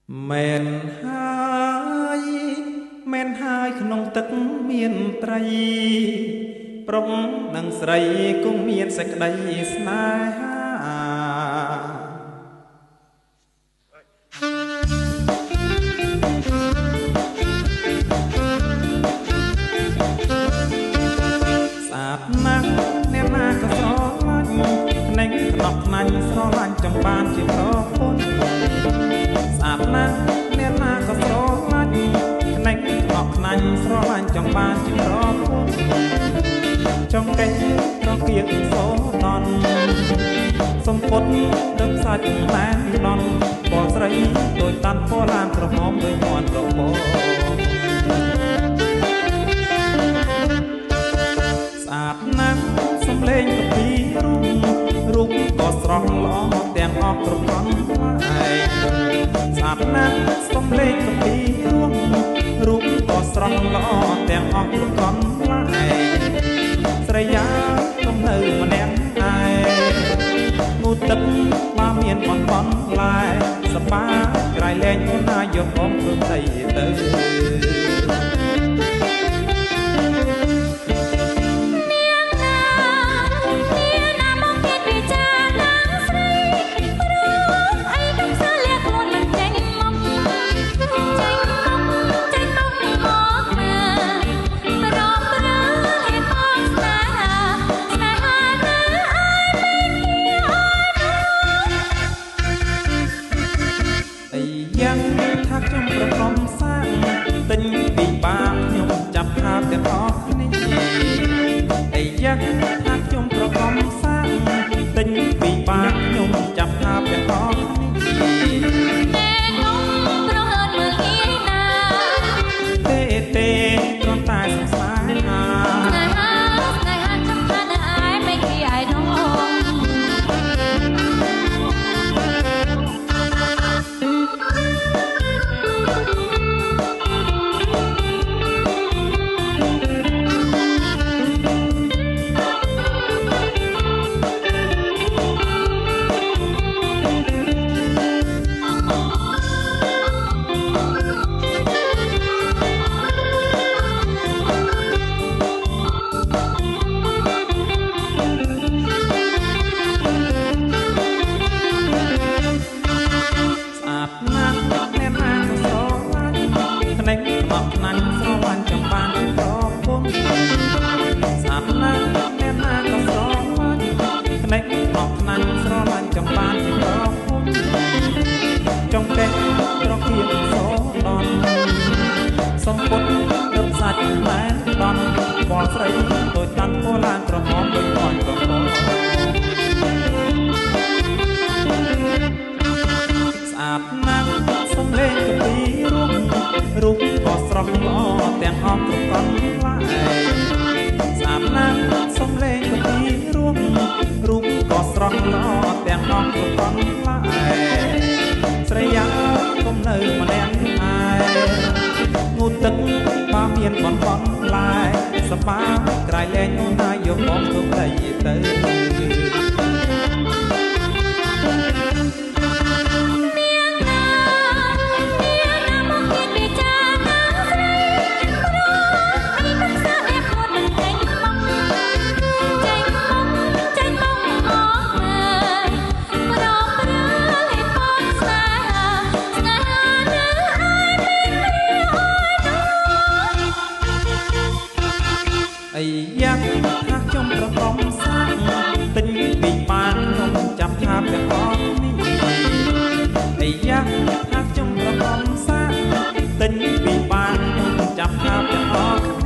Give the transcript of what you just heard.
មែនហើយមែនហើយក្នុងទឹកមានត្រីប្រុងនិងស្រីគង់មានសេចក្តីស្នេហាស្អាតណាស់អ្នកណាក៏ស្រឡាញ់ភ្នែកខ្នប់ខ្នាញ់ស្រឡាញ់ចំបានជាប្រពន្ធស្អាតណាស់អ្នកណាក៏ស្រឡាញ់ភ្នែកខ្នប់ខ្នាញ់ស្រឡាញ់ចំបានជាប្រពន្ធចង់កេះប្រគៀកសូដនសំពត់ដឹកសាច់តែនដនបលស្រីដូចតាន់ពណ៌ឡានក្រហមដូចមន់ប្រពោស្អាតណាស់សំលេងកពីរូបក៏ស្រស់ល្អទាំងអស់គ្រប់គ្រាន់ហើយស្អាតណាស់សំលេងកពីរូបក៏ស្រស់ល្អទាំងអស់គ្រប់គ្រាន់ហើយស្រីយ៉ាកំនៅម្នាក់ឯងងូទឹកបើមានបនបនឡាយសបាក្រៃលែងអូនណាយកអមធ្វើស្អីទៅយ៉ាងថាខ្ញុំប្រកបសាងទិញពីបាខ្ញុំចាប់ថាទាំងអស់នេះអីយ៉ាងថាខ្ញុំប្រកបសាងទិញពីបាខ្ញុំចាប់ថាទាំងអស់នេះតែខ្ញុំប្រហើនមើលងាយណាទេគ្រាន់តែសង្ស័យថាស្នេហាចាំថានៅឯមិនគេឯងសំពត់ដឹកសាច់តែនដនបលស្រីដូចតាន់ពណ៌ឡានក្រហមដូចមន់ប្រពោស្អាតណាស់សំលេងកពីរូបក៏ស្រស់ល្អទាំងអស់គ្រប់គ្រាន់ហើយស្អាតណាស់សំលេងកពីរូបក៏ស្រស់ល្អទាំងអស់គ្រប់គ្រាន់ហើយស្រីយ៉ាកុំនៅម្នាក់ឯងងូទឹកបើមានបនបនឡាយសបាក្រៃលែងអូនណាយកបងទៅផ្ទៃទៅអីយ៉ាងថាខ្ញុំប្រកបសាងទិញពីបានខ្ញុំចាប់ថាទាំងអស់នេះអីយ៉ាងថាខ្ញុំប្រកបសាងទិញពីបានខ្ញុំចាប់ថាទាំងអស់